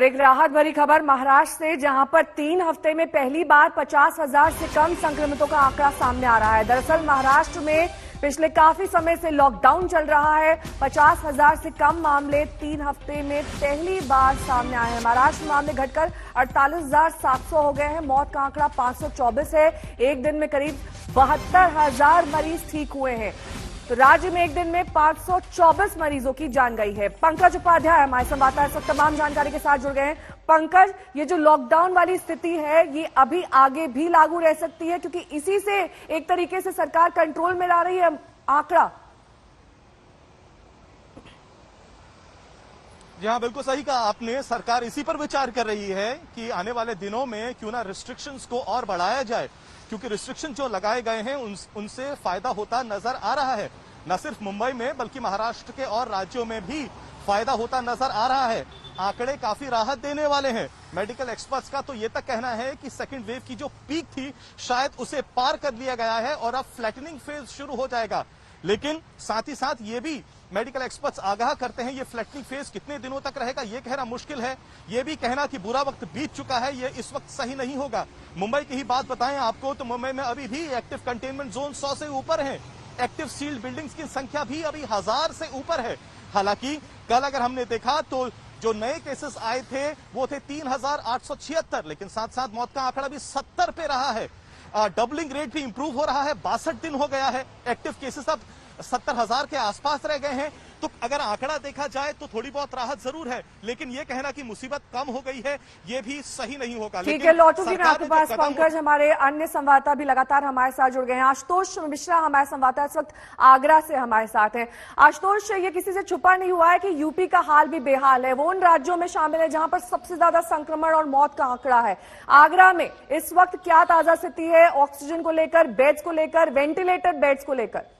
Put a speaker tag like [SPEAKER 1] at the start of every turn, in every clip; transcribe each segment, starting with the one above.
[SPEAKER 1] एक राहत भरी खबर महाराष्ट्र से, जहां पर 3 हफ्ते में पहली बार 50,000 से कम संक्रमितों का आंकड़ा सामने आ रहा है। दरअसल महाराष्ट्र में पिछले काफी समय से लॉकडाउन चल रहा है। 50,000 से कम मामले 3 हफ्ते में पहली बार सामने आए हैं। महाराष्ट्र में मामले घटकर 48,700 हो गए हैं। मौत का आंकड़ा 524 है। एक दिन में करीब 72,000 मरीज ठीक हुए हैं। तो राज्य में एक दिन में 524 मरीजों की जान गई है। पंकज उपाध्याय हमारे संवाददाता इस वक्त तमाम जानकारी के साथ जुड़ गए हैं। पंकज, ये जो लॉकडाउन वाली स्थिति है ये अभी आगे भी लागू रह सकती है, क्योंकि इसी से एक तरीके से सरकार कंट्रोल में ला रही है आंकड़ा।
[SPEAKER 2] जी हाँ, बिल्कुल सही कहा आपने। सरकार इसी पर विचार कर रही है कि आने वाले दिनों में क्यों ना रिस्ट्रिक्शंस को और बढ़ाया जाए, क्योंकि रिस्ट्रिक्शन जो लगाए गए हैं उनसे फायदा होता नजर आ रहा है। न सिर्फ मुंबई में बल्कि महाराष्ट्र के और राज्यों में भी फायदा होता नजर आ रहा है। आंकड़े काफी राहत देने वाले हैं। मेडिकल एक्सपर्ट्स का तो ये तक कहना है कि सेकेंड वेव की जो पीक थी शायद उसे पार कर लिया गया है और अब फ्लैटनिंग फेज शुरू हो जाएगा। लेकिन साथ ही साथ ये भी मेडिकल एक्सपर्ट्स आगाह करते हैं ये फ्लैटनिंग फेज कितने दिनों तक रहेगा ये कहना मुश्किल है। ये भी कहना कि बुरा वक्त बीत चुका है ये इस वक्त सही नहीं होगा। मुंबई की ही बात बताएं आपको तो मुंबई में अभी भी एक्टिव कंटेनमेंट जोन 100 से ऊपर है। एक्टिव सील्ड बिल्डिंग्स की संख्या भी अभी 1000 से ऊपर है। हालांकि कल अगर हमने देखा तो जो नए केसेस आए थे वो थे 3,876, लेकिन साथ साथ मौत का आंकड़ा भी 70 पे रहा है। डबलिंग रेट भी इंप्रूव हो रहा है। 62 दिन हो गया है। एक्टिव केसेस अब 70,000 के आसपास रह गए हैं। तो अगर आंकड़ा देखा जाए तो थोड़ी बहुत राहत जरूर है, लेकिन ये कहना कि मुसीबत कम हो गई है ये भी सही नहीं होगा।
[SPEAKER 1] ठीक है, लौटूंगी मैं आपके पास पंकज। हमारे अन्य संवाददाता भी लगातार हमारे साथ जुड़ गए हैं। आशुतोष मिश्रा हमारे संवाददाता इस वक्त आगरा से हमारे साथ हैं। आशुतोष, ये किसी से छुपा नहीं हुआ है कि यूपी का हाल भी बेहाल है। वो उन राज्यों में शामिल है जहां पर सबसे ज्यादा संक्रमण और मौत का आंकड़ा है। आगरा में इस वक्त क्या ताजा स्थिति है ऑक्सीजन को लेकर, बेड्स को लेकर, वेंटिलेटर बेड्स को लेकर?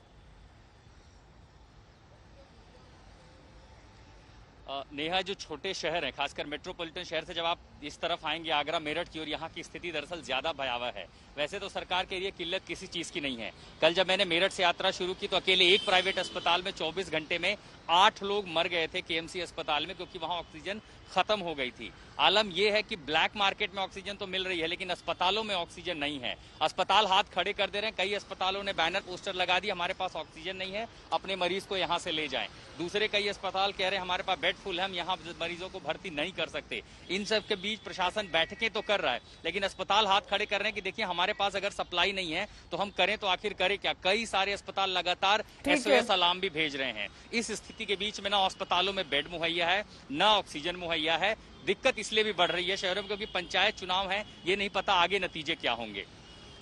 [SPEAKER 3] नेहा, जो छोटे शहर हैं, खासकर मेट्रोपॉलिटन शहर से जब आप इस तरफ आएंगे आगरा मेरठ की, और यहाँ की स्थिति दरअसल ज्यादा भयावह है। वैसे तो सरकार के लिए किल्लत किसी चीज की नहीं है। कल जब मैंने मेरठ से यात्रा शुरू की तो अकेले एक प्राइवेट अस्पताल में 24 घंटे में 8 लोग मर गए थे केएमसी अस्पताल में, क्योंकि वहां ऑक्सीजन खत्म हो गई थी। आलम यह है कि ब्लैक मार्केट में ऑक्सीजन तो मिल रही है लेकिन अस्पतालों में ऑक्सीजन नहीं है। अस्पताल हाथ खड़े कर दे रहे हैं। कई अस्पतालों ने बैनर पोस्टर लगा दिए, हमारे पास ऑक्सीजन नहीं है, अपने मरीज को यहाँ से ले जाएं। दूसरे कई अस्पताल कह रहे हैं हमारे पास बेड फुल है, हम यहाँ मरीजों को भर्ती नहीं कर सकते। इन सब के बीच प्रशासन बैठकें तो कर रहा है, लेकिन अस्पताल हाथ खड़े कर रहे हैं कि देखिए हमारे पास अगर सप्लाई नहीं है तो हम करें तो आखिर करें क्या। कई सारे अस्पताल लगातार SOS अलार्म भी भेज रहे हैं। इस स्थिति के बीच में ना अस्पतालों में बेड मुहैया है, ना ऑक्सीजन मुहैया है। दिक्कत इसलिए भी बढ़ रही है शहरों में क्योंकि पंचायत चुनाव है, ये नहीं पता आगे नतीजे क्या होंगे।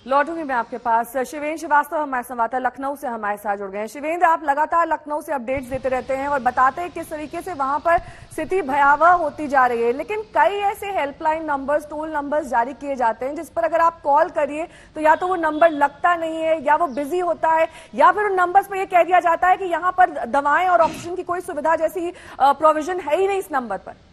[SPEAKER 1] लौटूंगी मैं आपके पास। शिवेंद्र श्रीवास्तव हमारे संवाददाता लखनऊ से हमारे साथ जुड़ गए हैं। शिवेंद्र, आप लगातार लखनऊ से अपडेट्स देते रहते हैं और बताते हैं किस तरीके से वहां पर स्थिति भयावह होती जा रही है, लेकिन कई ऐसे हेल्पलाइन नंबर्स, टोल नंबर्स जारी किए जाते हैं जिस पर अगर आप कॉल करिए तो या तो वो नंबर लगता नहीं है, या वो बिजी होता है, या फिर उन नंबर्स पर यह कह दिया जाता है कि यहाँ पर दवाएं और ऑक्सीजन की कोई सुविधा जैसी प्रोविजन है ही नहीं इस नंबर पर।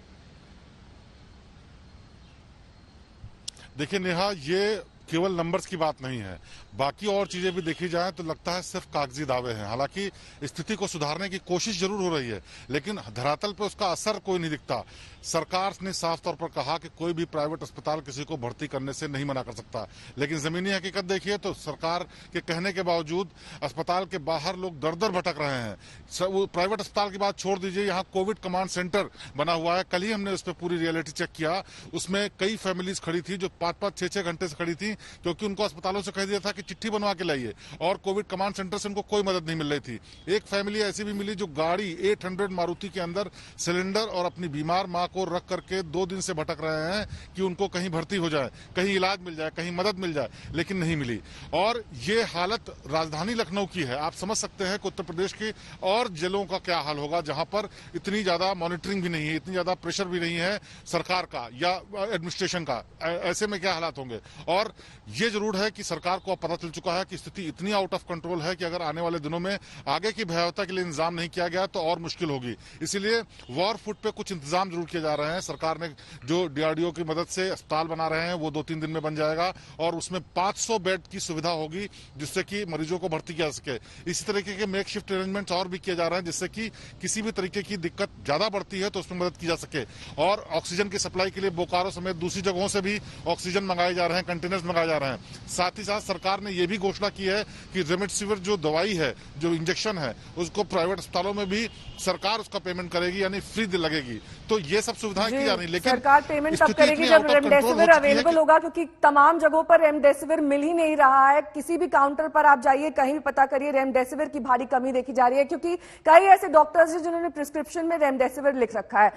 [SPEAKER 4] देखिए नेहा, ये केवल नंबर्स की बात नहीं है, बाकी और चीजें भी देखी जाए तो लगता है सिर्फ कागजी दावे हैं। हालांकि स्थिति को सुधारने की कोशिश जरूर हो रही है, लेकिन धरातल पर उसका असर कोई नहीं दिखता। सरकार ने साफ तौर पर कहा कि कोई भी प्राइवेट अस्पताल किसी को भर्ती करने से नहीं मना कर सकता, लेकिन जमीनी हकीकत देखिए तो सरकार के कहने के बावजूद अस्पताल के बाहर लोग दर दर भटक रहे हैं। प्राइवेट अस्पताल की बात छोड़ दीजिए, यहाँ कोविड कमांड सेंटर बना हुआ है। कल ही हमने उस पर पूरी रियलिटी चेक किया। उसमें कई फैमिलीज खड़ी थी जो 5-5, 6-6 घंटे से खड़ी थी, क्योंकि उनको अस्पतालों से कह दिया था कि चिट्ठी बनवा के लाइए, और कोविड कमांड सेंटर से उनको कोई मदद नहीं मिल रही थी। एक फैमिली ऐसी भी मिली जो गाड़ी 800 मारुति के अंदर सिलेंडर और अपनी बीमार मां को रख करके 2 दिन से भटक रहे हैं कि उनको कहीं भर्ती हो जाए, कहीं इलाज मिल जाए, कहीं मदद मिल जाए, लेकिन नहीं मिली। और ये हालत राजधानी लखनऊ की है। आप समझ सकते हैं कि उत्तर प्रदेश की और जिलों का क्या हाल होगा जहां पर इतनी ज्यादा मॉनिटरिंग भी नहीं है, इतनी ज्यादा प्रेशर भी नहीं है सरकार का या एडमिनिस्ट्रेशन का। ऐसे में क्या हालात होंगे। और ये जरूर है कि सरकार को अब पता चल चुका है कि स्थिति इतनी आउट ऑफ कंट्रोल है कि अगर आने वाले दिनों में आगे की भयावहता के लिए इंतजाम नहीं किया गया तो और मुश्किल होगी। इसीलिए वॉर फुट पे कुछ इंतजाम जरूर किए जा रहे हैं। सरकार ने जो डीआरडीओ की मदद से अस्पताल बना रहे हैं वो 2-3 दिन में बन जाएगा और उसमें 500 बेड की सुविधा होगी जिससे कि मरीजों को भर्ती किया जा सके। इसी तरीके के मेक शिफ्ट अरेंजमेंट्स और भी किए जा रहे हैं जिससे कि किसी भी तरीके की दिक्कत ज्यादा बढ़ती है तो उसमें मदद की जा सके। और ऑक्सीजन की सप्लाई के लिए बोकारो समेत दूसरी जगहों से भी ऑक्सीजन मंगाए जा रहे हैं, कंटेनर्स मंगाए जा रहे हैं। साथ ही साथ सरकार ने यह भी घोषणा की है कि रेमडेसिविर जो दवाई है, जो इंजेक्शन है, उसको प्राइवेट अस्पतालों में भी सरकार उसका पेमेंट करेगी, यानी फ्री लगेगी। तो ये सब सुविधाएं की जा रही, लेकिन
[SPEAKER 1] सरकार पेमेंट तब करेगी जब रेमडेसिविर अवेलेबल होगा, क्योंकि तमाम जगहों पर रेमडेसिविर मिल ही नहीं रहा है। किसी भी काउंटर पर आप जाइए, कहीं भी पता करिए, रेमडेसिविर की भारी कमी देखी जा रही है, क्योंकि कई ऐसे डॉक्टर्स हैं जिन्होंने प्रिस्क्रिप्शन में रेमडेसिविर लिख रखा है।